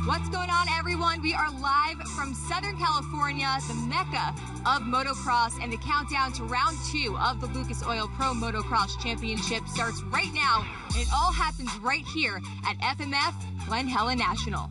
What's going on, everyone? We are live from Southern California, the mecca of motocross, and the countdown to round 2 of the Lucas Oil Pro Motocross Championship starts right now, and it all happens right here at FMF Glen Helen National.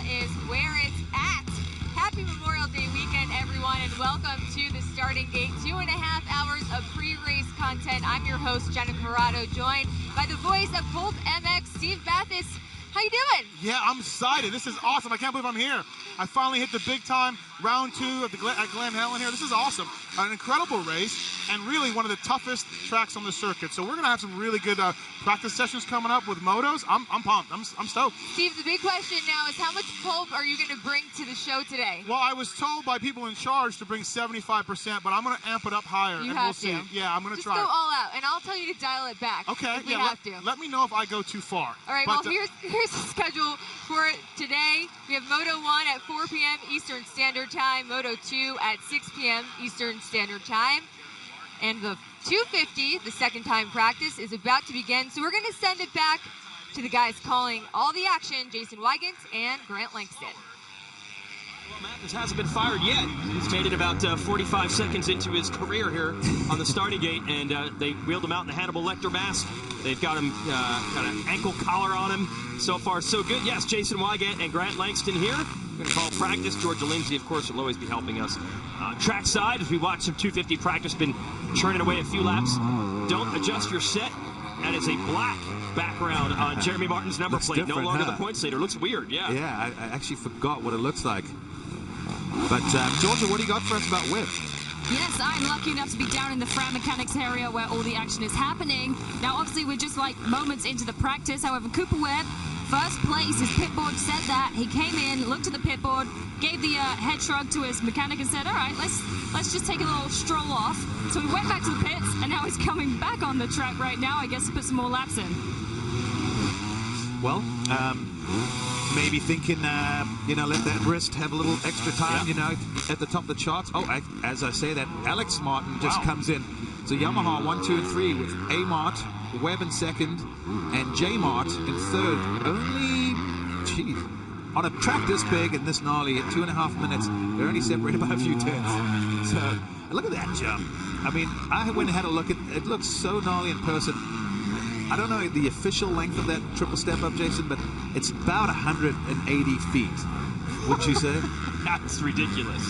Is where it's at. Happy Memorial Day weekend, everyone, and welcome to the starting gate. 2.5 hours of pre-race content. I'm your host, Jenna Corrado, joined by the voice of Pulp MX, Steve Matthes. How you doing? Yeah, I'm excited. This is awesome. I can't believe I'm here. I finally hit the big time round 2 at Glen Helen here. This is awesome. An incredible race and really one of the toughest tracks on the circuit. So we're going to have some really good practice sessions coming up with motos. I'm pumped. I'm stoked. Steve, the big question now is how much pulp are you going to bring to the show today? Well, I was told by people in charge to bring 75%, but I'm going to amp it up higher. You and have we'll to. See. Yeah, I'm going to try. Just go all out, and I'll tell you to dial it back. Okay. If we have to. Let me know if I go too far. All right. But, well, here's the schedule for today. We have Moto 1 at 4 p.m. Eastern Standard Time, Moto 2 at 6 p.m. Eastern Standard Time, and the 250, the second time practice, is about to begin. So we're going to send it back to the guys calling all the action, Jason Wygant and Grant Langston. Well, Matthes hasn't been fired yet. He's made it about 45 seconds into his career here on the starting gate, and they wheeled him out in the Hannibal Lecter mask. They've got him, got an ankle collar on him. So far, so good. Yes, Jason Wygant and Grant Langston here. We're going to call practice. Georgia Lindsay, of course, will always be helping us. Trackside, as we watch some 250 practice, been churning away a few laps. Don't adjust your set. That is a black background on Jeremy Martin's number plate. No longer the points leader. Looks weird, yeah. Yeah, I actually forgot what it looks like. But, Georgia, what do you got for us about Webb? Yes, I'm lucky enough to be down in the Frat Mechanics area where all the action is happening. Now, obviously, we're just like moments into the practice. However, Cooper Webb, first place, his pit board said that. He came in, looked at the pit board, gave the head shrug to his mechanic and said, all right, let's just take a little stroll off. So he went back to the pits, and now he's coming back on the track right now, I guess, to put some more laps in. Well, maybe thinking, let that wrist have a little extra time, at the top of the charts. Oh, as I say that, Alex Martin just comes in. So Yamaha 1, 2, and 3 with A-Mart, Webb in second, and J-Mart in third. Only, on a track this big and this gnarly at 2.5 minutes, they're only separated by a few tenths. So look at that jump. I mean, I went and had a look at it. It looks so gnarly in person. I don't know the official length of that triple step up, Jason, but it's about 180 feet. Would you say? That's ridiculous.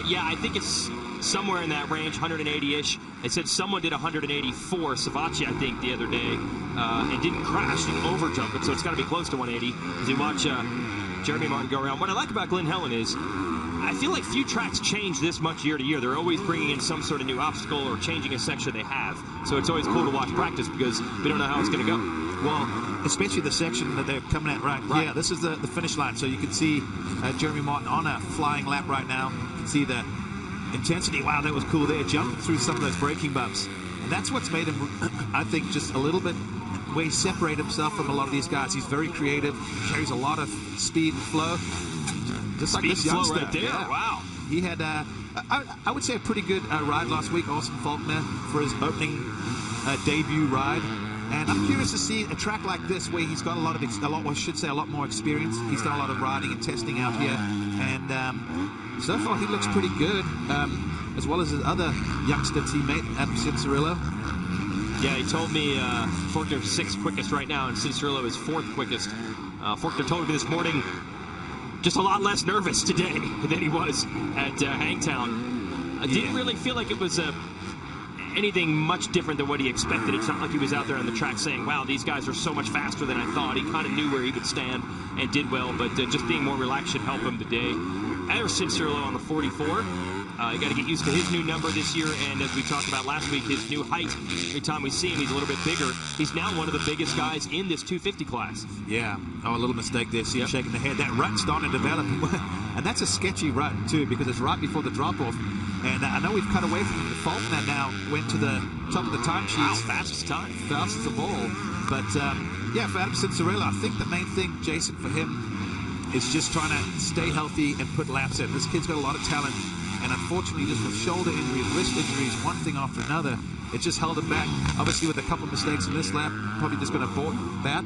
Yeah, I think it's somewhere in that range, 180-ish. They said someone did 184, Savacci, I think, the other day, and didn't crash, didn't overjump it, so it's got to be close to 180. As you watch Jeremy Martin go around. What I like about Glen Helen is I feel like few tracks change this much year to year. They're always bringing in some sort of new obstacle or changing a section they have. So it's always cool to watch practice because we don't know how it's going to go. Well, especially the section that they're coming at right here. This is the finish line. So you can see Jeremy Martin on a flying lap right now. You can see the intensity. Wow, that was cool there. Jumping through some of those braking bumps. And that's what's made him, I think, just a little bit where he separated himself from a lot of these guys. He's very creative, carries a lot of speed and flow. Just like this youngster right there. Yeah. Wow. He had, I would say, a pretty good ride last week, Austin Faulkner, for his opening debut ride. And I'm curious to see a track like this where he's got a lot more experience. He's done a lot of riding and testing out here. And so far, he looks pretty good, as well as his other youngster teammate, Adam Cianciarulo. Yeah, he told me Faulkner's 6th quickest right now, and Cianciarulo is 4th quickest. Faulkner told me this morning just a lot less nervous today than he was at Hangtown. I didn't really feel like it was anything much different than what he expected. It's not like he was out there on the track saying, wow, these guys are so much faster than I thought. He kind of knew where he would stand and did well, but just being more relaxed should help him today. Cianciarulo on the 44. You got to get used to his new number this year, and as we talked about last week, his new height. Every time we see him, he's a little bit bigger. He's now one of the biggest guys in this 250 class. Yeah. Oh, a little mistake there. See him shaking the head. That rut's starting to develop. And that's a sketchy rut, too, because it's right before the drop-off. And I know we've cut away from the Faulkner now, went to the top of the timesheets. Wow, fastest time. Fastest of all. But, yeah, for Adam Cincerella, I think the main thing, Jason, for him is just trying to stay healthy and put laps in. This kid's got a lot of talent, and unfortunately, just with shoulder injuries, wrist injuries, one thing after another, it just held him back. Obviously, with a couple of mistakes in this lap, probably just going to abort that.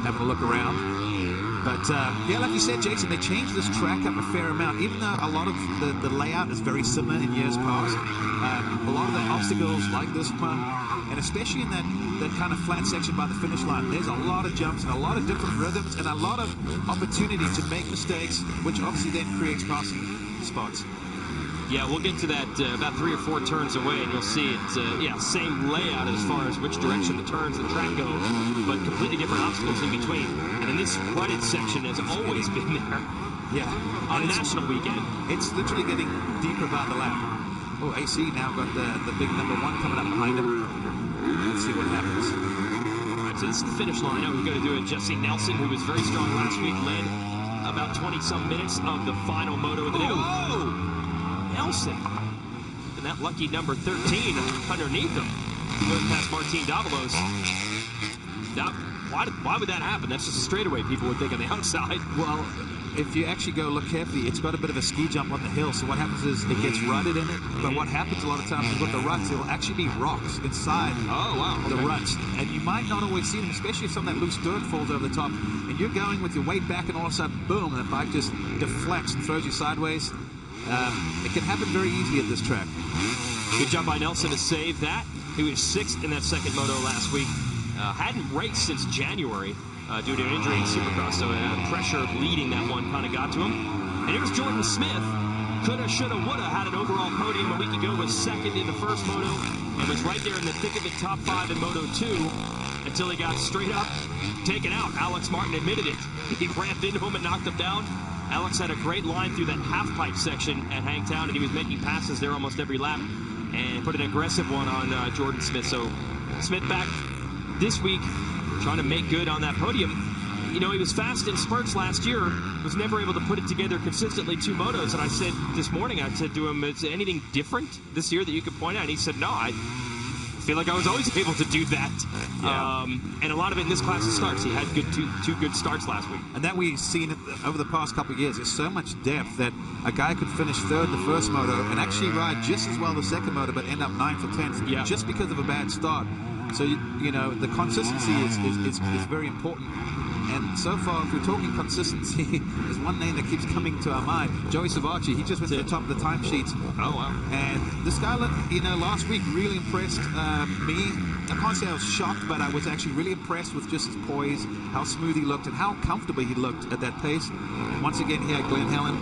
Having a look around. But, yeah, like you said, Jason, they changed this track up a fair amount. Even though a lot of the layout is very similar in years past, a lot of the obstacles like this one, and especially in that kind of flat section by the finish line, there's a lot of jumps and a lot of different rhythms and a lot of opportunity to make mistakes, which obviously then creates passing spots. Yeah, we'll get to that about 3 or 4 turns away, and you'll see it's same layout as far as which direction the turns and the track go, but completely different obstacles in between. And this rutted section has always been there. Yeah, on National Weekend. It's literally getting deeper by the lap. Oh, AC now got the big number 1 coming up behind him. Let's see what happens. All right, so this is the finish line. Now we're going to do it. Jesse Nelson, who was very strong last week, led about 20-some minutes of the final moto of the day. Oh! Nelson, and that lucky number 13 underneath him, going past Martin Davalos. Now, why would that happen? That's just a straightaway, people would think on the outside. Well, if you actually go look carefully, it's got a bit of a ski jump on the hill, so what happens is it gets rutted in it, but what happens a lot of times is with the ruts, it'll actually be rocks inside the ruts, and you might not always see them, especially if some of that loose dirt falls over the top, and you're going with your weight back, and all of a sudden, boom, and the bike just deflects and throws you sideways. It can happen very easy at this track. Good job by Nelson to save that. He was 6th in that second moto last week. Hadn't raced since January due to an injury in Supercross, so pressure of leading that one kind of got to him. And here's Jordan Smith. Coulda, shoulda, woulda had an overall podium a week ago, was 2nd in the first moto, and was right there in the thick of it, top 5 in Moto 2, until he got straight up taken out. Alex Martin admitted it. He rammed into him and knocked him down. Alex had a great line through that half-pipe section at Hangtown, and he was making passes there almost every lap, and put an aggressive one on Jordan Smith. So Smith back this week, trying to make good on that podium. You know, he was fast in spurts last year, was never able to put it together consistently 2 motos, and I said this morning, I said to him, is there anything different this year that you could point out? And he said, no, I feel like I was always able to do that. Yeah. And a lot of it in this class of starts. He had two good starts last week. And that we've seen over the past couple of years. There's so much depth that a guy could finish 3rd the first moto and actually ride just as well the second moto, but end up 9th or 10th just because of a bad start. So, you know, the consistency is very important. And so far, if we're talking consistency, there's one name that keeps coming to our mind. Joey Savacci. He just went to the top of the timesheets. Oh, wow. And this guy, you know, last week really impressed me. I can't say I was shocked, but I was actually really impressed with just his poise, how smooth he looked, and how comfortable he looked at that pace. Once again, here at Glen Helen,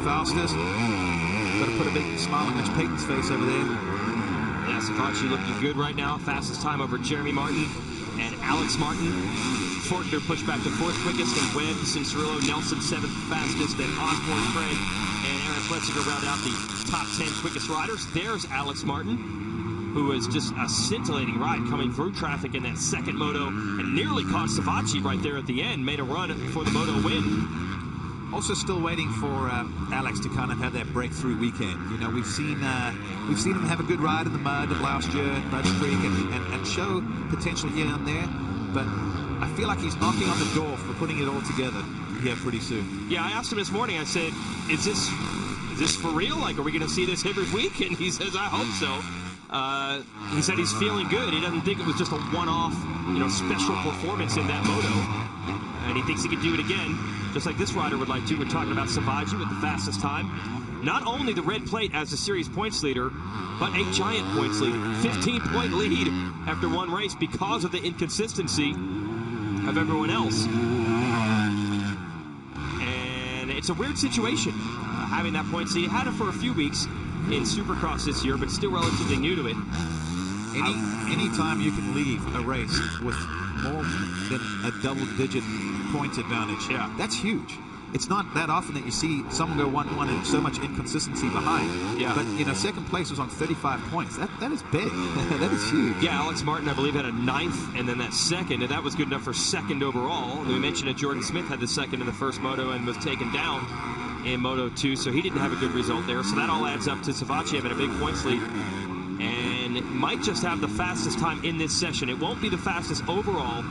fastest. Got to put a big smile on Mitch Payton's face over there. Yeah, Savacci looking good right now. Fastest time over Jeremy Martin and Alex Martin. Fortner pushed back to 4th quickest, and Webb, Cincerillo, Nelson 7th fastest, then Osborne, Craig, and Aaron Plessinger round out the top 10 quickest riders. There's Alex Martin, who was just a scintillating ride coming through traffic in that second moto, and nearly caught Savacci right there at the end, made a run for the moto win. Also still waiting for Alex to kind of have that breakthrough weekend. You know, we've seen him have a good ride in the mud last year at Budge Creek and show potential here and there, but I feel like he's knocking on the door for putting it all together here pretty soon. Yeah, I asked him this morning, I said, is this for real? Like, are we going to see this every week? And he says, I hope so. He said he's feeling good. He doesn't think it was just a one-off, you know, special performance in that moto. And he thinks he could do it again, just like this rider would like to. We're talking about Savacci with the fastest time. Not only the red plate as the series points leader, but a giant points lead. 15-point lead after one race because of the inconsistency of everyone else. And it's a weird situation, having that point lead. He had it for a few weeks in Supercross this year, but still relatively new to it. Any time you can leave a race with more than a double-digit points advantage, that's huge. it's not that often that you see someone go 1-1 and so much inconsistency behind. Yeah. But, you know, second place was on 35 points. That is big. That is huge. Yeah, Alex Martin, I believe, had a 9th, and then that second, and that was good enough for second overall. We mentioned that Jordan Smith had the second in the first moto and was taken down in Moto 2, so he didn't have a good result there. So that all adds up to Savatgy having a big points lead, and might just have the fastest time in this session. It won't be the fastest overall.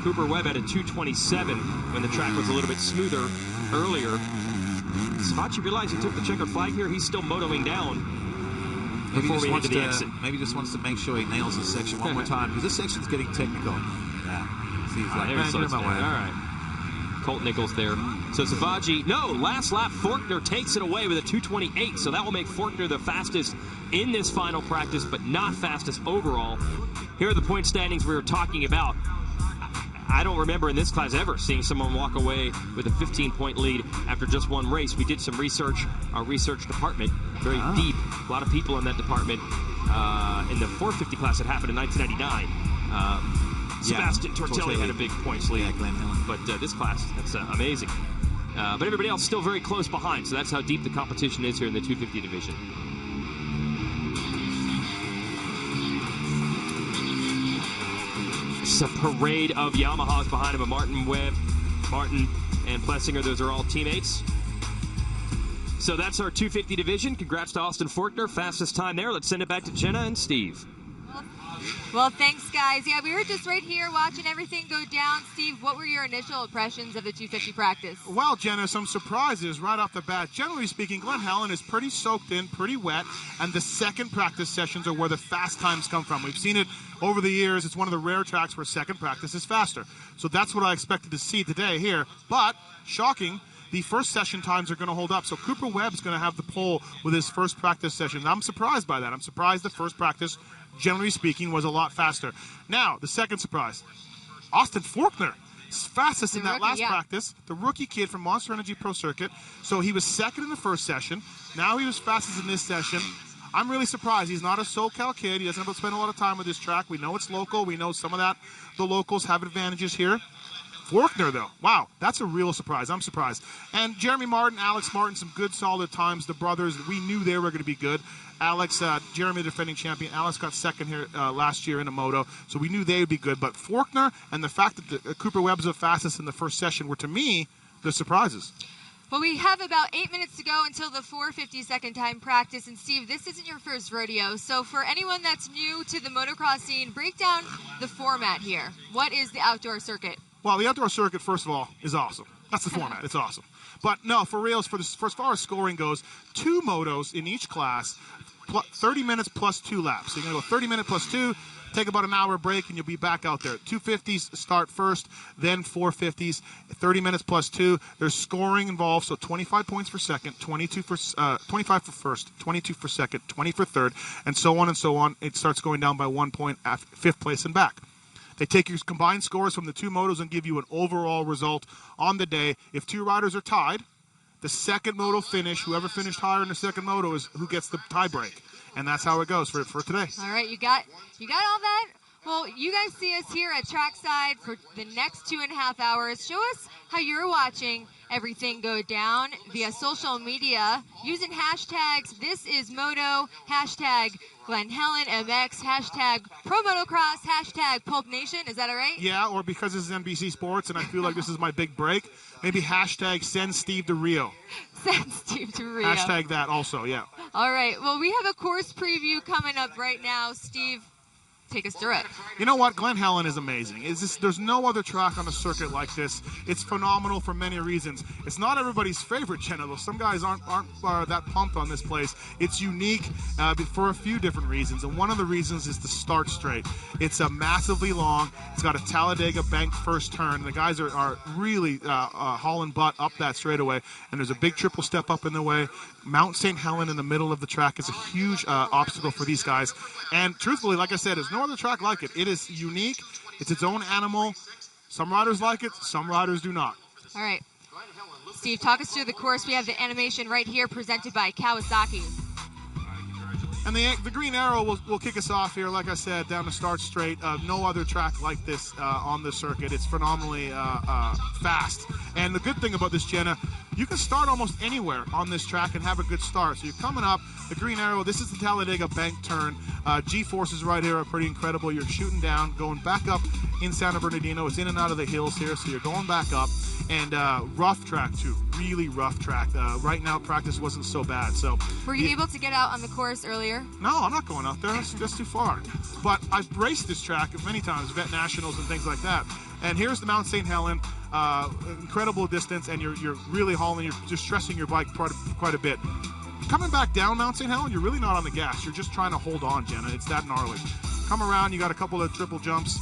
Cooper Webb had a 2:27 when the track was a little bit smoother earlier. Savatgy realized he took the checkered flag here. He's still motoing down before we head to the exit. Maybe just wants to make sure he nails this section one more time, because this section's getting technical. Yeah. See, he's like, There he slows down. All right. Colt Nichols there. So Savatgy, last lap, Forkner takes it away with a 2:28. So that will make Forkner the fastest in this final practice, but not fastest overall. Here are the point standings we were talking about. I don't remember in this class ever seeing someone walk away with a 15-point lead after just one race. We did some research, our research department, very deep. A lot of people in that department in the 450 class that happened in 1999. Sebastian Tortelli had a big points lead. Yeah, Glen Helen. But this class, that's amazing. But everybody else still very close behind, so that's how deep the competition is here in the 250 division. It's a parade of Yamahas behind him. A Martin Webb, Martin, and Plessinger. Those are all teammates. So that's our 250 division. Congrats to Austin Forkner. Fastest time there. Let's send it back to Jenna and Steve. Well, thanks, guys. Yeah, we were just right here watching everything go down. Steve, what were your initial impressions of the 250 practice? Well, Jenna, some surprises right off the bat. Generally speaking, Glen Helen is pretty soaked in, pretty wet, and the second practice sessions are where the fast times come from. We've seen it over the years. It's one of the rare tracks where second practice is faster. So that's what I expected to see today here. But, shocking, the first session times are going to hold up. So Cooper Webb's going to have the pole with his first practice session. I'm surprised by that. I'm surprised the first practice, generally speaking, was a lot faster. Now, the second surprise, Austin Forkner, fastest in that last practice, the rookie kid from Monster Energy Pro Circuit. So he was second in the first session. Now he was fastest in this session. I'm really surprised. He's not a SoCal kid. He doesn't have to spend a lot of time with this track. We know it's local. We know some of that. The locals have advantages here. Forkner, though, wow, that's a real surprise. I'm surprised. And Jeremy Martin, Alex Martin, some good solid times. The brothers, we knew they were going to be good. Alex, Jeremy, the defending champion. Alex got second here last year in a moto, so we knew they would be good. But Forkner and the fact that Cooper Webb's the fastest in the first session were, to me, the surprises. Well, we have about 8 minutes to go until the 450 second time practice. And Steve, this isn't your first rodeo. So for anyone that's new to the motocross scene, break down the format here. What is the outdoor circuit? Well, the outdoor circuit, first of all, is awesome. That's the format. It's awesome. But no, for reals, for as far as scoring goes, 2 motos in each class, 30 minutes plus 2 laps. So you're going to go 30 minutes plus 2, take about an hour break, and you'll be back out there. 250s start first, then 450s, 30 minutes plus 2. There's scoring involved, so 25 points for second, 25 for first, 22 for second, 20 for third, and so on and so on. It starts going down by 1 point at 5th place and back. They take your combined scores from the 2 motos and give you an overall result on the day. If 2 riders are tied, the second moto finish, whoever finished higher in the second moto is who gets the tie break. And that's how it goes for today. All right, you got all that? Well, you guys see us here at trackside for the next 2.5 hours. Show us how you're watching everything go down via social media using hashtags This Is Moto, hashtag Glen Helen MX, hashtag Pro Motocross, hashtag Pulp Nation. Is that all right? Yeah, or because this is NBC Sports and I feel like this is my big break, maybe hashtag Send Steve to Rio. Send Steve to Rio. Hashtag that also, yeah. All right, well, we have a course preview coming up right now. Steve, take us through it. You know what? Glen Helen is amazing. There's no other track on a circuit like this. It's phenomenal for many reasons. It's not everybody's favorite, Jenna, though. Some guys aren't that pumped on this place. It's unique for a few different reasons, and one of the reasons is the start straight. It's massively long. It's got a Talladega bank first turn. The guys are really hauling butt up that straightaway, and there's a big triple step up in the way. Mount St. Helen in the middle of the track is a huge obstacle for these guys. And truthfully, like I said, there's no other track like it. It is unique. It's its own animal. Some riders like it. Some riders do not. All right. Steve, talk us through the course. We have the animation right here presented by Kawasaki. And the green arrow will kick us off here, like I said, down the start straight. No other track like this on the circuit. It's phenomenally fast. And the good thing about this, Jenna, you can start almost anywhere on this track and have a good start. So you're coming up the green arrow. This is the Talladega bank turn. G-forces right here are pretty incredible. You're shooting down, going back up in Santa Bernardino. It's in and out of the hills here, so you're going back up. And rough track too, really rough track. Right now practice wasn't so bad. So were you able to get out on the course earlier? No, I'm not going out there. That's too far. But I've raced this track many times, vet nationals and things like that. And here's the Mount St. Helen, incredible distance, and you're really hauling. You're just stressing your bike quite a bit. Coming back down Mount St. Helen, you're really not on the gas. You're just trying to hold on, Jenna. It's that gnarly. Come around, you got a couple of triple jumps,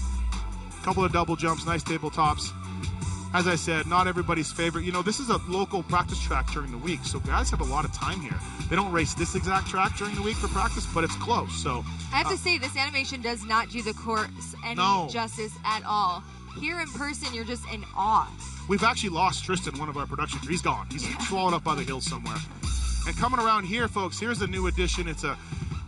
a couple of double jumps, nice tabletops. As I said, not everybody's favorite. You know, this is a local practice track during the week, so guys have a lot of time here. They don't race this exact track during the week for practice, but it's close. So I have to say, this animation does not do the course any justice at all. Here in person, you're just in awe. We've actually lost Tristan, one of our production. He's gone. He's swallowed up by the hills somewhere. And coming around here, folks, here's the new addition. It's a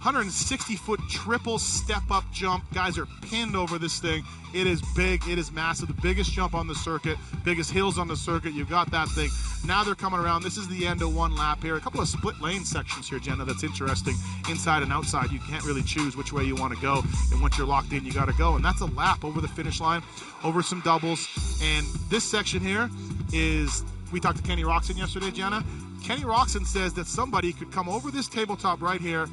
160-foot triple step-up jump. Guys are pinned over this thing. It is big. It is massive. The biggest jump on the circuit, biggest hills on the circuit. You've got that thing. Now they're coming around. This is the end of one lap here. A couple of split lane sections here, Jenna, that's interesting. Inside and outside, you can't really choose which way you want to go. And once you're locked in, you got to go. And that's a lap over the finish line, over some doubles. And this section here is, we talked to Kenny Roxon yesterday, Jenna. Kenny Roxon says that somebody could come over this tabletop right here,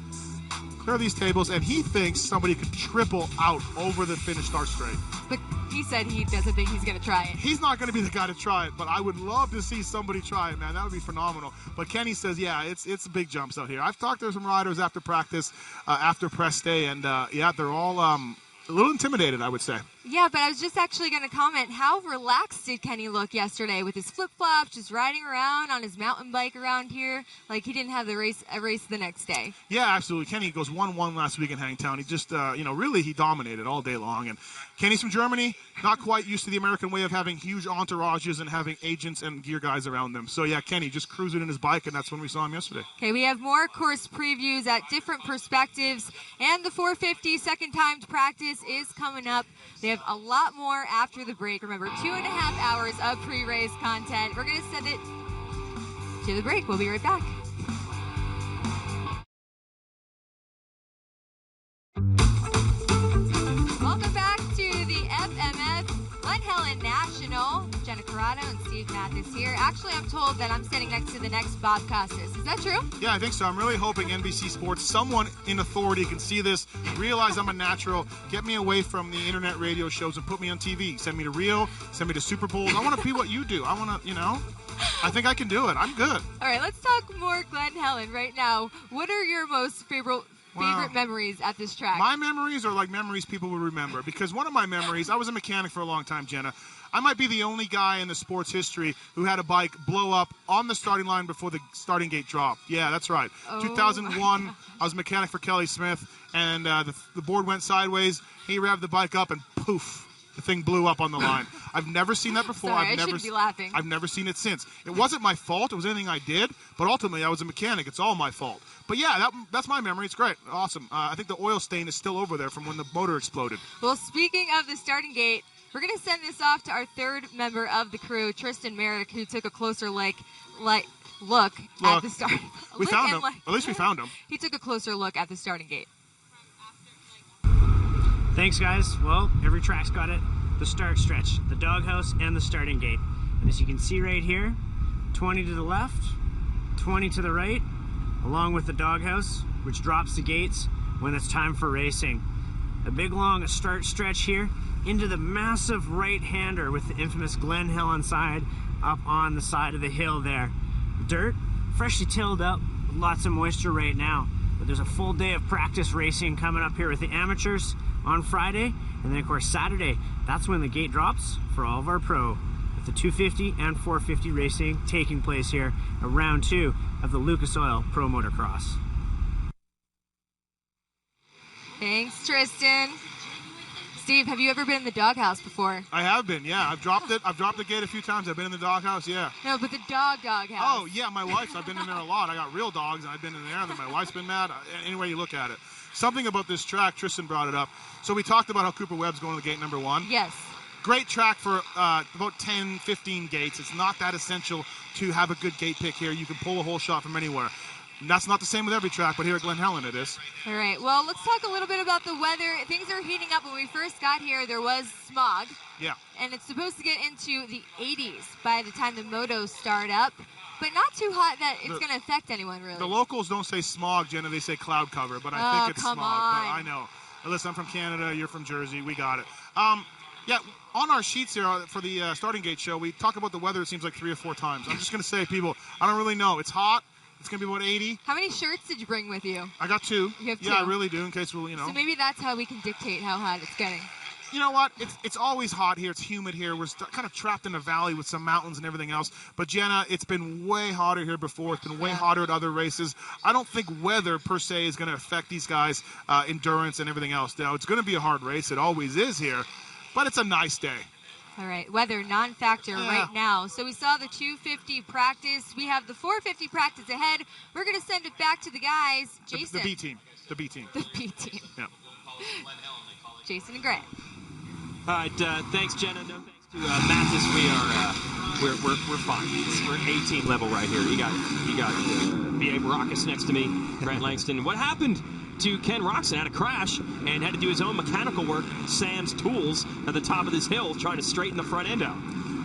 clear these tables, and he thinks somebody could triple out over the finish start straight. But he said he doesn't think he's going to try it. He's not going to be the guy to try it, but I would love to see somebody try it, man. That would be phenomenal. But Kenny says, yeah, it's big jumps out here. I've talked to some riders after practice, after press day, and yeah, they're all a little intimidated, I would say. Yeah, but I was just actually going to comment, how relaxed did Kenny look yesterday with his flip-flops, just riding around on his mountain bike around here, like he didn't have a race the next day. Yeah, absolutely. Kenny goes 1-1 last week in Hangtown. He just, really he dominated all day long. And Kenny's from Germany, not quite used to the American way of having huge entourages and having agents and gear guys around them. So, yeah, Kenny just cruising in his bike, and that's when we saw him yesterday. Okay, we have more course previews at different perspectives, and the 450 second timed practice is coming up. They have a lot more after the break. Remember, 2.5 hours of pre-race content. We're going to send it to the break. We'll be right back. Welcome back to the FMF Glen Helen National. Jenna Corrado and Steve Matthes here. Actually, I'm told that I'm sitting next to the next Bob Costas. Is that true? Yeah, I think so. I'm really hoping NBC Sports, someone in authority can see this, realize I'm a natural, get me away from the internet radio shows and put me on TV. Send me to Rio, send me to Super Bowls. I want to be what you do. I want to, I think I can do it. I'm good. All right, let's talk more Glen Helen right now. What are your most favorite memories at this track? My memories are like memories people would remember, because one of my memories, I was a mechanic for a long time, Jenna. I might be the only guy in the sports history who had a bike blow up on the starting line before the starting gate dropped. Yeah, that's right. 2001, I was a mechanic for Kelly Smith, and the board went sideways. He revved the bike up, and poof, the thing blew up on the line. I've never seen that before. Sorry, I shouldn't be laughing. I've never seen it since. It wasn't my fault. It was anything I did, but ultimately I was a mechanic. It's all my fault. But yeah, that's my memory. It's great. Awesome. I think the oil stain is still over there from when the motor exploded. Well, speaking of the starting gate, we're going to send this off to our third member of the crew, Tristan Merrick, who took a closer look at the start. We found him. At least we found him. He took a closer look at the starting gate. Thanks, guys. Well, every track's got it. The start stretch, the doghouse, and the starting gate. And as you can see right here, 20 to the left, 20 to the right, along with the doghouse, which drops the gates when it's time for racing. A big long start stretch here into the massive right-hander with the infamous Glen Helen side up on the side of the hill there. Dirt, freshly tilled up, with lots of moisture right now. But there's a full day of practice racing coming up here with the amateurs on Friday, and then of course Saturday, that's when the gate drops for all of our pro, with the 250 and 450 racing taking place here at round 2 of the Lucas Oil Pro Motocross. Thanks, Tristan. Steve, have you ever been in the doghouse before? I have been, yeah. I've dropped the gate a few times. I've been in the doghouse, yeah. No, but the doghouse. Oh, yeah, my wife's. I've been in there a lot. I got real dogs, and I've been in there, and then my wife's been mad. Any way you look at it. Something about this track, Tristan brought it up. So we talked about how Cooper Webb's going to the gate number 1. Yes. Great track for about 10, 15 gates. It's not that essential to have a good gate pick here. You can pull a whole shot from anywhere. And that's not the same with every track, but here at Glen Helen it is. All right, well, let's talk a little bit about the weather. Things are heating up. When we first got here, there was smog. Yeah. And it's supposed to get into the 80s by the time the motos start up, but not too hot that it's going to affect anyone, really. The locals don't say smog, Jenna. They say cloud cover, but I think it's smog. On. But I know. Listen, I'm from Canada. You're from Jersey. We got it. Yeah, on our sheets here for the starting gate show, we talk about the weather, it seems like 3 or 4 times. I'm just going to say, people, I don't really know. It's hot. It's going to be about 80. How many shirts did you bring with you? I got 2. You have 2? Yeah, I really do, in case we'll, So maybe that's how we can dictate how hot it's getting. You know what? It's always hot here. It's humid here. We're kind of trapped in a valley with some mountains and everything else. But, Jenna, it's been way hotter here before. It's been way hotter at other races. I don't think weather, per se, is going to affect these guys' endurance and everything else. Now, it's going to be a hard race. It always is here. But it's a nice day. All right, weather non-factor right now. So we saw the 250 practice. We have the 450 practice ahead. We're going to send it back to the guys. Jason. The B team. The B team. The B team. Yeah. Jason and Grant. All right, thanks, Jenna. No thanks to Matthes. We're fine. We're 18 level right here. You got B.A. Baracus next to me, Grant Langston. What happened to Ken Roxon? Had a crash and had to do his own mechanical work, sans tools, at the top of this hill, trying to straighten the front end out.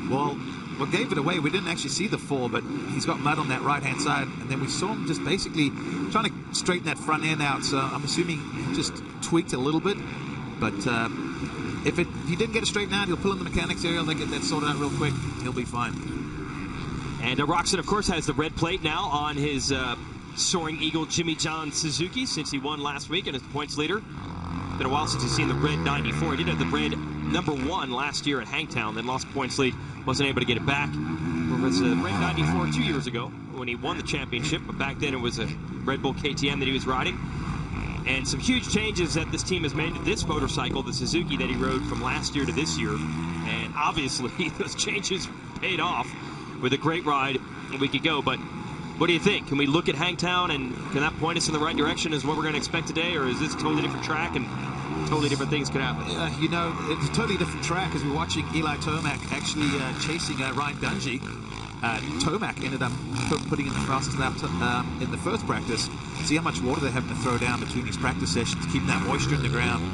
Well, what gave it away, we didn't actually see the fall, but he's got mud on that right-hand side, and then we saw him just basically trying to straighten that front end out, so I'm assuming he just tweaked a little bit, but if he didn't get it straightened out, he'll pull in the mechanics area, they'll get that sorted out real quick, he'll be fine. And Roxon, of course, has the red plate now on his Soaring Eagle Jimmy John Suzuki since he won last week and is the points leader. Been a while since he's seen the red 94. He did have the red #1 last year at Hangtown, then lost points lead, wasn't able to get it back. It was a red 94 2 years ago when he won the championship, but back then it was a Red Bull KTM that he was riding. And some huge changes that this team has made to this motorcycle, the Suzuki that he rode from last year to this year. And obviously those changes paid off with a great ride a week ago. But what do you think? Can we look at Hangtown and can that point us in the right direction as what we're going to expect today, or is this a totally different track and totally different things could happen? You know, it's a totally different track as we're watching Eli Tomac actually chasing Ryan Dungey. Tomac ended up putting in the fastest lap in the first practice. See how much water they're having to throw down between these practice sessions, keeping that moisture in the ground.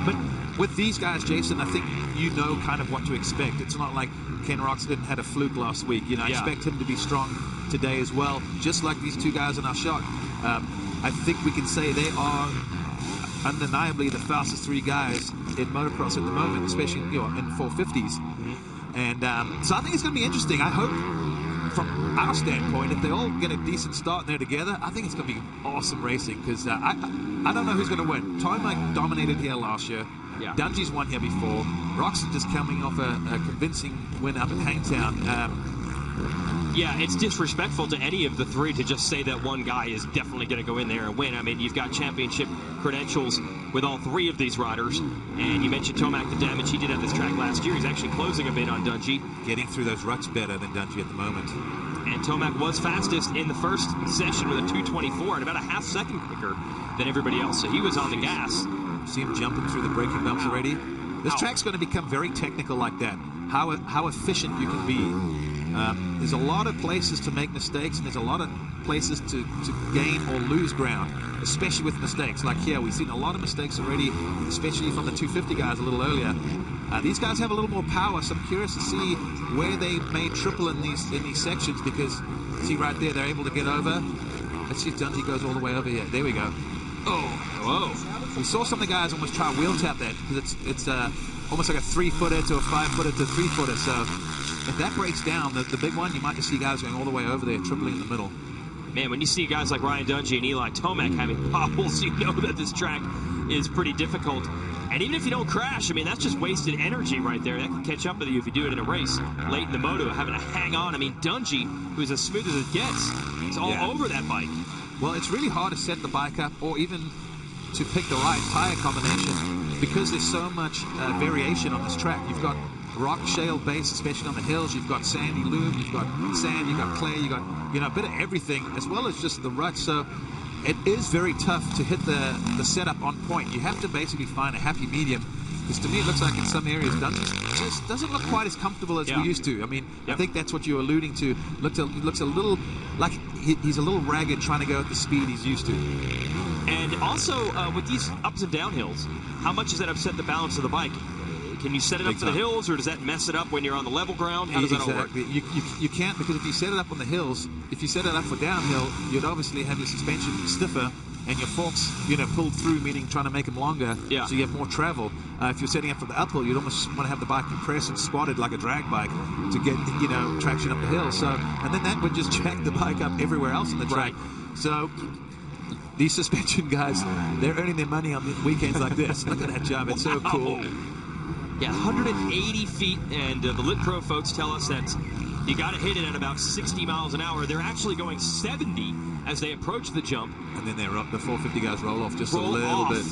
But with these guys, Jason, I think you know kind of what to expect. It's not like Ken Roxon had a fluke last week. You know, I expect him to be strong today as well, just like these 2 guys in our shot. I think we can say they are undeniably the fastest 3 guys in motocross at the moment, especially in 450s. And so I think it's going to be interesting. I hope, from our standpoint, if they all get a decent start and they're together, I think it's going to be awesome racing because I don't know who's going to win. Tomac dominated here last year. Yeah. Dungey's won here before. Roxon just coming off a convincing win up in Hangtown. Yeah, it's disrespectful to any of the 3 to just say that one guy is definitely going to go in there and win. I mean, you've got championship credentials with all 3 of these riders. And you mentioned Tomac, the damage he did at this track last year. He's actually closing a bit on Dungey. Getting through those ruts better than Dungey at the moment. And Tomac was fastest in the first session with a 2:24 and about a half second quicker than everybody else. So he was on the gas. See him jumping through the braking bumps already. This track's going to become very technical like that. How efficient you can be. There's a lot of places to make mistakes, and there's a lot of places to gain or lose ground, especially with mistakes. Like here, we've seen a lot of mistakes already, especially from the 250 guys a little earlier. These guys have a little more power, so I'm curious to see where they may triple in these sections, because see right there, they're able to get over. Let's see if Dungey goes all the way over here. There we go. Oh, whoa. We saw some of the guys almost try wheel tap that, because it's almost like a 3-footer to a 5-footer to a 3-footer, so if that breaks down, the big one, you might just see guys going all the way over there, tripling in the middle. Man, when you see guys like Ryan Dungey and Eli Tomac having bobbles, you know that this track is pretty difficult. And even if you don't crash, I mean, that's just wasted energy right there. That can catch up with you if you do it in a race late in the moto, having to hang on. I mean, Dungey, who's as smooth as it gets, is all over that bike. Well, it's really hard to set the bike up or even to pick the right tire combination because there's so much variation on this track. You've got rock shale base, especially on the hills. You've got sandy loom, you've got sand, you've got clay, you've got a bit of everything, as well as just the ruts. So it is very tough to hit the setup on point. You have to basically find a happy medium Because to me, it looks like in some areas, just doesn't look quite as comfortable as we used to. I mean, I think that's what you're alluding to. Looks a little like he's a little ragged trying to go at the speed he's used to. And also, with these ups and downhills, how much does that upset the balance of the bike? Can you set it up for the hills, or does that mess it up when you're on the level ground? How does that all work? You can't, because if you set it up on the hills, if you set it up for downhill, you'd obviously have your suspension stiffer and your forks, pulled through, meaning trying to make them longer, so you have more travel. If you're setting up for the uphill, you'd almost want to have the bike compressed and squatted like a drag bike to get, traction up the hill. So, and then that would just jack the bike up everywhere else on the track. Right. So these suspension guys, they're earning their money on weekends like this. Look at that job. It's so cool. Yeah, 180 feet, and the Lit Pro folks tell us that you got to hit it at about 60 miles an hour. They're actually going 70 as they approach the jump. And then the 450 guys roll off just a little bit.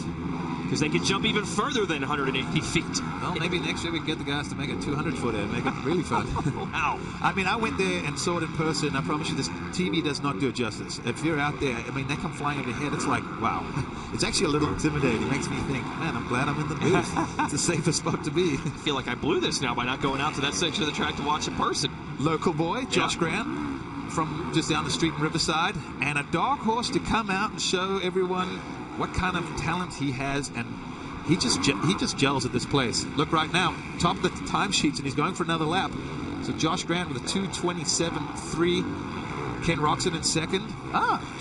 Because they can jump even further than 180 feet. Well, maybe next year we can get the guys to make a 200-footer and make it really fun. Wow. I mean, I went there and saw it in person. I promise you, this TV does not do it justice. If you're out there, I mean, they come flying over your head. It's like, wow. It's actually a little intimidating. It makes me think, man, I'm glad I'm in the booth. It's the safest spot to be. I feel like I blew this now by not going out to that section of the track to watch in person. Local boy, Josh Graham, from just down the street in Riverside, and a dark horse to come out and show everyone what kind of talent he has, and he just gels at this place. Look right now, top of the timesheets, and he's going for another lap. So Josh Grant with a 2:27.3. Ken Roxon in second.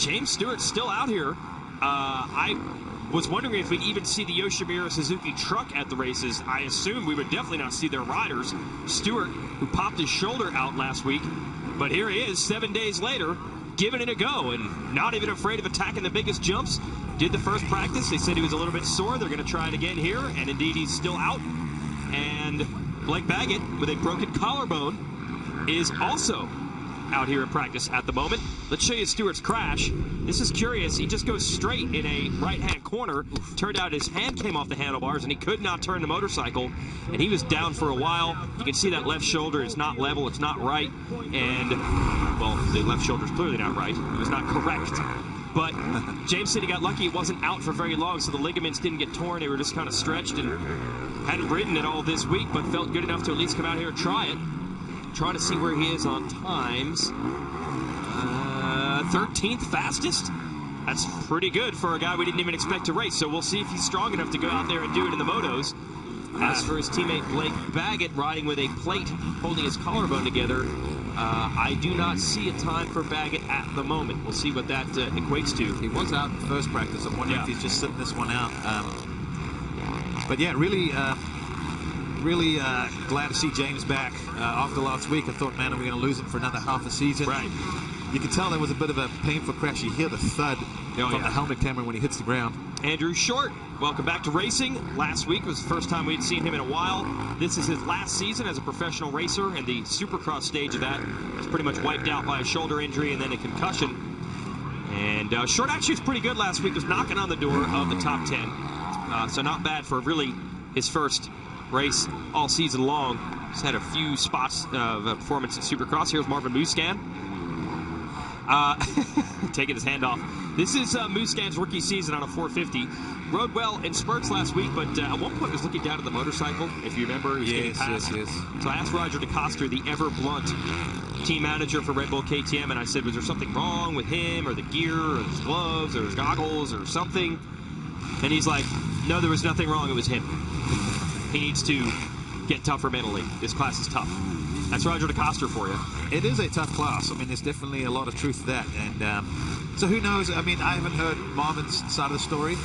James Stewart's still out here. I was wondering if we'd even see the Yoshimura Suzuki truck at the races. I assume we would definitely not see their riders. Stewart, who popped his shoulder out last week, but here he is 7 days later, giving it a go and not even afraid of attacking the biggest jumps. Did the first practice. They said he was a little bit sore. They're going to try it again here, and indeed he's still out. And Blake Baggett, with a broken collarbone, is also out here in practice at the moment. Let's show you Stewart's crash. This is curious. He just goes straight in a right-hand corner. Turned out his hand came off the handlebars, and he could not turn the motorcycle, and he was down for a while. You can see that left shoulder is not level. It's not right, and, well, the left shoulder is clearly not right. It was not correct. But James said he got lucky. It wasn't out for very long, so the ligaments didn't get torn. They were just kind of stretched, and hadn't ridden it all this week, but felt good enough to at least come out here and try it. Trying to see where he is on times. 13th fastest. That's pretty good for a guy we didn't even expect to race. So we'll see if he's strong enough to go out there and do it in the motos. As for his teammate Blake Baggett, riding with a plate, holding his collarbone together, I do not see a time for Baggett at the moment. We'll see what that equates to. He was out in first practice. I'm wondering if he's just sitting this one out. But yeah, really glad to see James back after last week. I thought, man, are we going to lose him for another half a season? Right. You can tell there was a bit of a painful crash. You hear the thud from the helmet camera when he hits the ground. Andrew Short, welcome back to racing. Last week was the first time we'd seen him in a while. This is his last season as a professional racer, and the Supercross stage of that was pretty much wiped out by a shoulder injury and then a concussion. And Short actually was pretty good last week. Was knocking on the door of the top 10. So not bad for really his first race all season long. He's had a few spots of performance in Supercross. Here's Marvin Muscan. Taking his hand off. This is Muscan's rookie season on a 450. Rode well in spurts last week, but at one point was looking down at the motorcycle, if you remember. Yes. So I asked Roger DeCoster, the ever blunt team manager for Red Bull KTM, and I said, was there something wrong with him, or the gear, or his gloves, or his goggles, or something? And he's like, no, there was nothing wrong, it was him. He needs to get tougher mentally. This class is tough. That's Roger DeCoster for you. It is a tough class. I mean, there's definitely a lot of truth to that. And so who knows? I mean, I haven't heard Marvin's side of the story.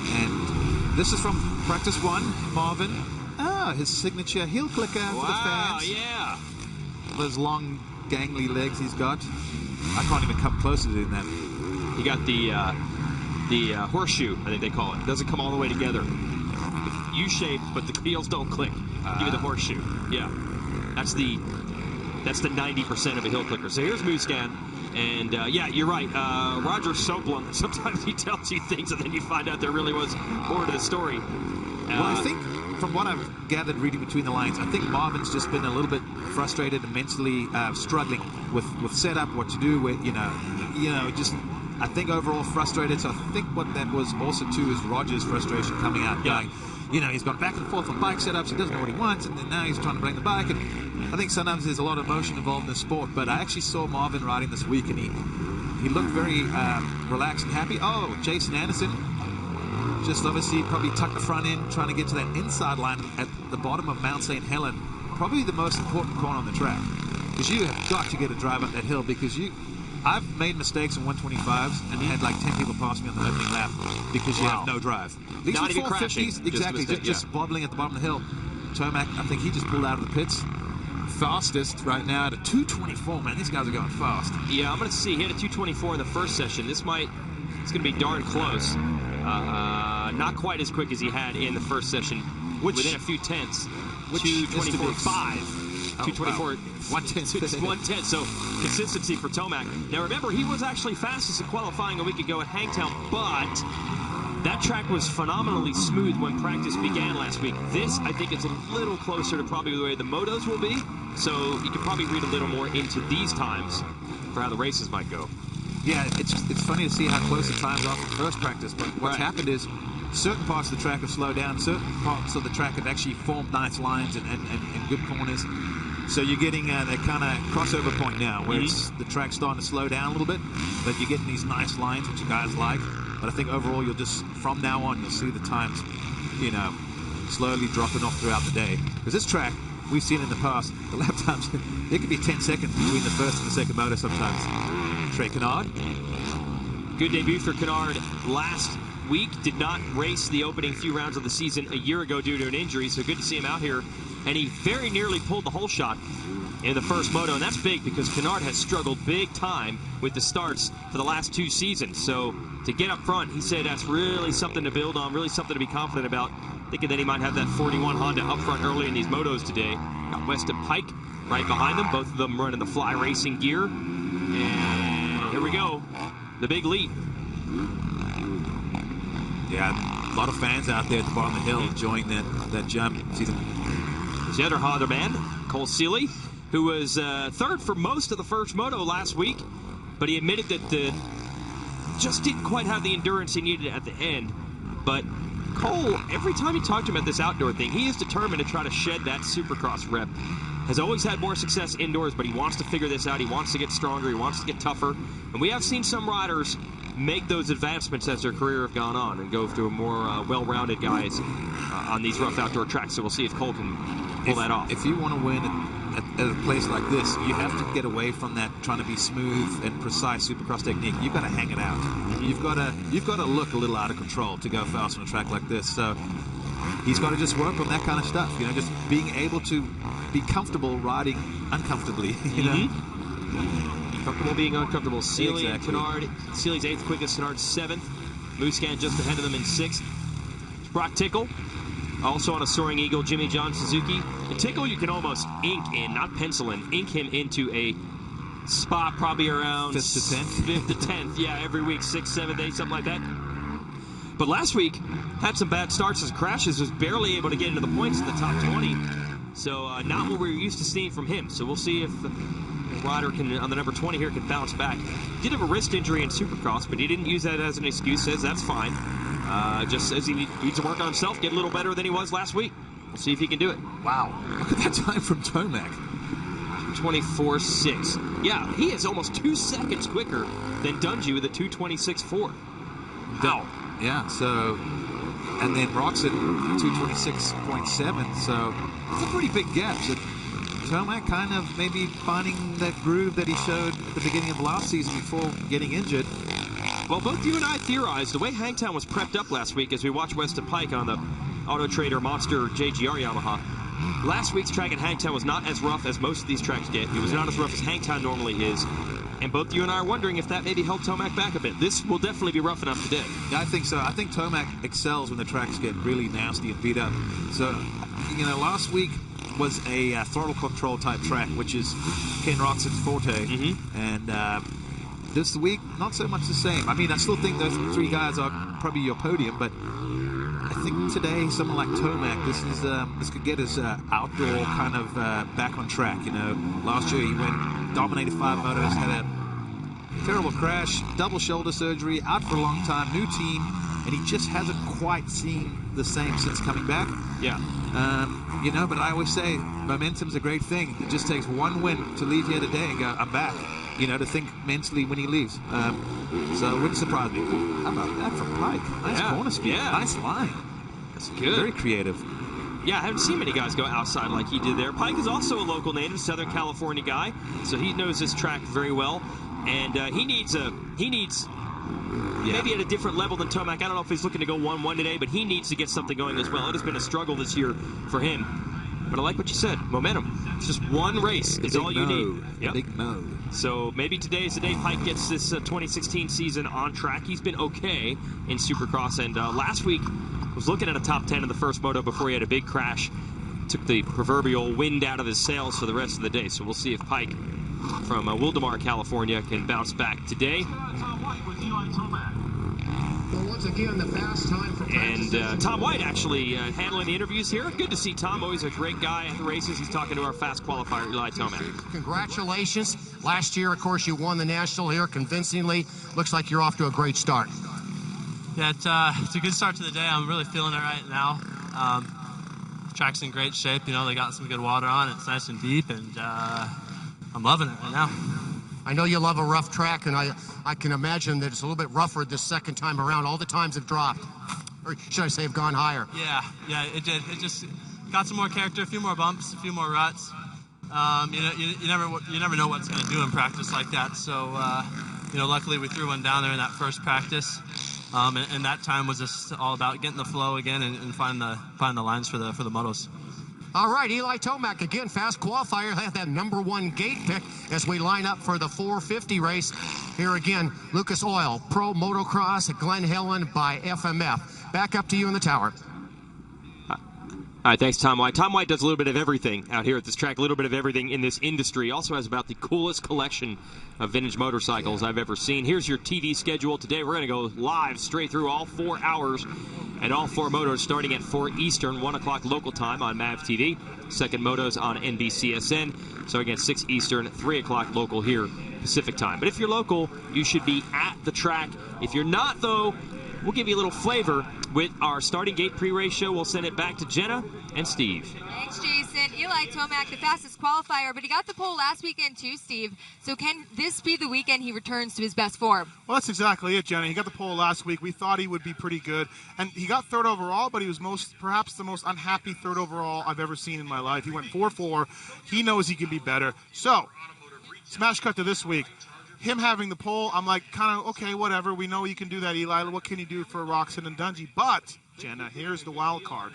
And this is from practice one, Marvin. His signature heel clicker for the fans. Yeah. Those long, gangly legs he's got. I can't even come close to doing that. He got the horseshoe, I think they call it. It doesn't come all the way together. U-shaped, but the heels don't click. Give me the horseshoe. Yeah. That's the 90% of a heel clicker. So here's Muscan. And, yeah, you're right. Roger's so blunt. Sometimes he tells you things, and then you find out there really was more to the story. Well, I think, from what I've gathered reading between the lines, I think Marvin's just been a little bit frustrated and mentally struggling with setup, what to do with, just I think overall frustrated. So I think what that was also too is Roger's frustration coming out, going, you know, he's gone back and forth on bike setups. He doesn't know what he wants, and then now he's trying to bring the bike. And I think sometimes there's a lot of emotion involved in the sport. But I actually saw Marvin riding this week, and he looked very relaxed and happy. Oh, Jason Anderson just obviously probably tucked the front end, trying to get to that inside line at the bottom of Mount St. Helen. Probably the most important corner on the track, because you have got to get a drive up that hill, because I've made mistakes in 125s and had like 10 people pass me on the opening lap because you have no drive. These Not are even crashing. Exactly, just bobbling at the bottom of the hill. Tomac, I think he just pulled out of the pits. Fastest right now at a 2:24, man. These guys are going fast. Yeah, I'm going to see. He had a 2:24 in the first session. It's going to be darn close. Not quite as quick as he had in the first session, within a few tenths. 2:24.5. 2:24. 1:10. So consistency for Tomac. Now remember, he was actually fastest in qualifying a week ago at Hangtown, but that track was phenomenally smooth when practice began last week. This, I think, is a little closer to probably the way the motos will be. So you can probably read a little more into these times for how the races might go. Yeah, it's funny to see how close the times are from first practice, but what's happened is certain parts of the track have slowed down, certain parts of the track have actually formed nice lines and good corners. So you're getting that kind of crossover point now where the track's starting to slow down a little bit, but you're getting these nice lines, which you guys like. But I think overall you'll just, from now on, you'll see the times, you know, slowly dropping off throughout the day. Because this track, we've seen in the past, the lap times, there could be 10 seconds between the first and the second motor sometimes. Trey Kennard. Good debut for Kennard last week. Did not race the opening few rounds of the season a year ago due to an injury, so good to see him out here. And he very nearly pulled the whole shot in the first moto, and that's big because Kennard has struggled big time with the starts for the last 2 seasons. So to get up front, he said that's really something to build on, really something to be confident about. Thinking that he might have that 41 Honda up front early in these motos today. Got Weston Pike right behind them, both of them running the Fly Racing gear. And here we go, the big lead. Yeah, a lot of fans out there at the bottom of the hill enjoying that jump. See them. The other Honda man, Cole Seeley, who was third for most of the first moto last week, but he admitted that just didn't quite have the endurance he needed at the end. But Cole, every time you talk to him at this outdoor thing, he is determined to try to shed that Supercross rep. Has always had more success indoors, but he wants to figure this out. He wants to get stronger. He wants to get tougher. And we have seen some riders make those advancements as their career have gone on and go to a more well-rounded guys on these rough outdoor tracks. So we'll see if Cole can pull that off. If you want to win at a place like this, you have to get away from that trying to be smooth and precise Supercross technique. You've got to hang it out. You've got to look a little out of control to go fast on a track like this. So he's got to just work on that kind of stuff. You know, just being able to be comfortable riding uncomfortably. You know. Comfortable being uncomfortable. Seeley and Kennard. Seeley's 8th quickest, Kennard's 7th. Muscan just ahead of them in 6th. Brock Tickle, also on a Soaring Eagle, Jimmy John Suzuki. And Tickle you can almost ink in, not pencil in, ink him into a spot probably around 5th to 10th. 5th to 10th, yeah, every week, 6th, 7th, 8th, something like that. But last week, had some bad starts and crashes, was barely able to get into the points in the top 20. So not what we're used to seeing from him. So we'll see if the rider can, on the number 20 here, can bounce back. He did have a wrist injury in Supercross, but he didn't use that as an excuse. Says that's fine. Just says he needs to work on himself, get a little better than he was last week. We'll see if he can do it. Wow. Look at that time from Tomac. 24.6. Yeah, he is almost 2 seconds quicker than Dungey with a 2:26.4. Wow. Yeah, so, and then Rock's at 2:26.7, so it's a pretty big gap. So Tomac kind of maybe finding that groove that he showed at the beginning of last season before getting injured. Well, both you and I theorized the way Hangtown was prepped up last week as we watched Weston Pike on the Auto Trader Monster JGR Yamaha. Last week's track at Hangtown was not as rough as most of these tracks get. It was not as rough as Hangtown normally is. And both you and I are wondering if that maybe held Tomac back a bit. This will definitely be rough enough today. Yeah, I think so. I think Tomac excels when the tracks get really nasty and beat up. So, you know, last week was a throttle control type track, which is Ken Roxon's forte. And this week, not so much the same. I mean, I still think those 3 guys are probably your podium, but I think today, someone like Tomac, this could get his outdoor kind of back on track. You know, last year he dominated 5 motos, had a terrible crash, double shoulder surgery, out for a long time, new team, and he just hasn't quite seen the same since coming back. Yeah. You know, but I always say momentum's a great thing. It just takes one win to leave here today and go, I'm back. You know, to think mentally when he leaves. So it wouldn't surprise me. How about that from Pike? Nice corner speed. Yeah. Nice line. That's good. Very creative. Yeah, I haven't seen many guys go outside like he did there. Pike is also a local native, Southern California guy, so he knows this track very well. And he needs maybe at a different level than Tomac. I don't know if he's looking to go 1-1 today, but he needs to get something going as well. It has been a struggle this year for him. But I like what you said. Momentum. It's just one race is all you need. Yep. Big no. So maybe today is the day Pike gets this 2016 season on track. He's been okay in Supercross, and last week was looking at a top 10 in the first moto before he had a big crash. Took the proverbial wind out of his sails for the rest of the day. So we'll see if Pike from Wildemar, California can bounce back today. And Tom White actually handling the interviews here. Good to see Tom. Always a great guy at the races. He's talking to our fast qualifier, Eli Tomac. Congratulations. Last year, of course, you won the National here convincingly. Looks like you're off to a great start. Yeah, it's a good start to the day. I'm really feeling it right now. The track's in great shape. You know, they got some good water on it. It's nice and deep, and I'm loving it right now. I know you love a rough track, and I can imagine that it's a little bit rougher this second time around. All the times have dropped. Or should I say have gone higher? Yeah, it did. It just got some more character, a few more bumps, a few more ruts. You never know what's going to do in practice like that. So, luckily we threw one down there in that first practice. And that time was just all about getting the flow again and find the lines for the motos. All right, Eli Tomac, again, fast qualifier, had that #1 gate pick as we line up for the 450 race. Here again, Lucas Oil, Pro Motocross at Glen Helen by FMF. Back up to you in the tower. All right, thanks, Tom White. Tom White does a little bit of everything out here at this track, a little bit of everything in this industry. Also has about the coolest collection of vintage motorcycles I've ever seen. Here's your TV schedule. Today we're going to go live straight through all 4 hours and all 4 motos starting at 4 Eastern, 1 o'clock local time on Matthes TV. Second motos on NBCSN, starting at 6 Eastern, 3 o'clock local here, Pacific time. But if you're local, you should be at the track. If you're not, though, we'll give you a little flavor with our starting gate pre-race show. We'll send it back to Jenna and Steve. Thanks, Jason. Eli Tomac, the fastest qualifier, but he got the pole last weekend too, Steve. So can this be the weekend he returns to his best form? Well, that's exactly it, Jenna. He got the pole last week. We thought he would be pretty good. And he got third overall, but he was perhaps the most unhappy third overall I've ever seen in my life. He went 4-4. He knows he can be better. So, smash cut to this week. Him having the pole, I'm like, kind of, okay, whatever. We know you can do that, Eli. What can you do for Roxon and Dungey? But, Jenna, here's the wild card.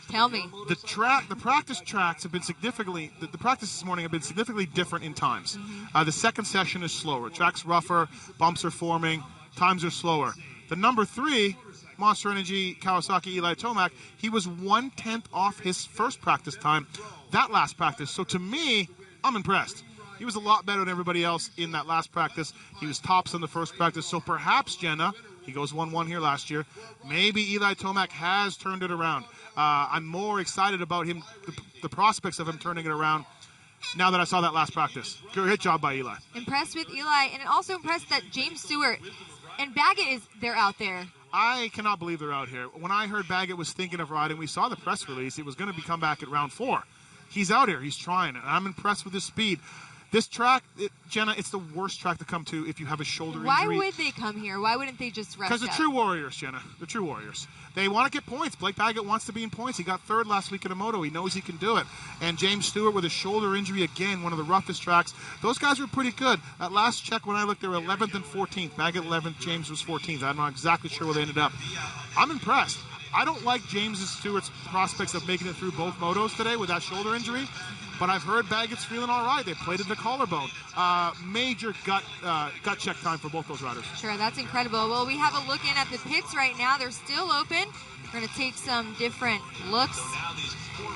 Tell me. The practice tracks have been significantly, the practice this morning have been significantly different in times. The second session is slower. Track's rougher, bumps are forming, times are slower. The number 3, Monster Energy Kawasaki Eli Tomac, he was 1/10 off his first practice time that last practice. So to me, I'm impressed. He was a lot better than everybody else in that last practice. He was tops in the first practice. So perhaps, Jenna, he goes 1-1 here last year. Maybe Eli Tomac has turned it around. I'm more excited about him, the prospects of him turning it around now that I saw that last practice. Great job by Eli. Impressed with Eli, and also impressed that James Stewart and Baggett they're out there. I cannot believe they're out here. When I heard Baggett was thinking of riding, we saw the press release. It was going to be come back at round 4. He's out here. He's trying, and I'm impressed with his speed. This track, Jenna, it's the worst track to come to if you have a shoulder injury. Why would they come here? Why wouldn't they just rest Because they're true warriors, Jenna. They're true warriors. They want to get points. Blake Baggett wants to be in points. He got third last week at a moto. He knows he can do it. And James Stewart with a shoulder injury, again, one of the roughest tracks. Those guys were pretty good. At last check, when I looked, they were 11th and 14th. Baggett 11th, James was 14th. I'm not exactly sure where they ended up. I'm impressed. I don't like James Stewart's prospects of making it through both motos today with that shoulder injury. But I've heard Baggett's feeling all right. They played in the collarbone. Major gut check time for both those riders. Sure, that's incredible. Well, we have a look in at the pits right now. They're still open. We're going to take some different looks.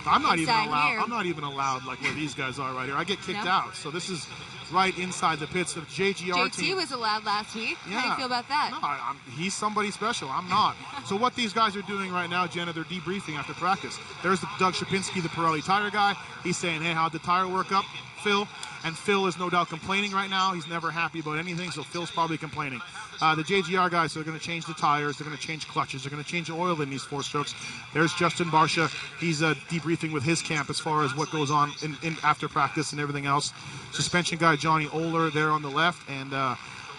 I'm not even allowed. Here. I'm not even allowed like where these guys are right here. I get kicked out. So this is right inside the pits of JGR JT team. was allowed last week. Yeah. How do you feel about that? No, he's somebody special. I'm not. So what these guys are doing right now, Jenna, they're debriefing after practice. There's Doug Shapinski, the Pirelli tire guy. He's saying, hey, how'd the tire work up? Phil, and Phil is no doubt complaining right now. He's never happy about anything, so Phil's probably complaining. The JGR guys, so they're going to change the tires, they're going to change clutches, they're going to change oil in these 4-strokes. There's Justin Barsha. He's debriefing with his camp as far as what goes on in after practice and everything else. Suspension guy Johnny Oler there on the left, and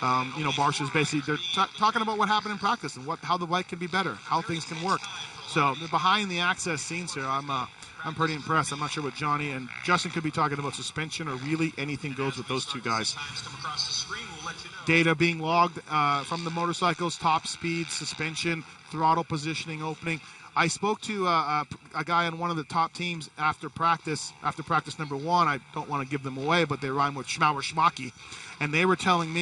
Barsha's basically they're talking about what happened in practice and how the bike can be better, how things can work. So behind the access scenes here, I'm pretty impressed. I'm not sure what Johnny and Justin could be talking about suspension, or really anything goes with those two guys. Data being logged from the motorcycles, top speed, suspension, throttle positioning, opening. I spoke to a guy on one of the top teams after practice number 1. I don't want to give them away, but they rhyme with Schmauer Schmacky, and they were telling me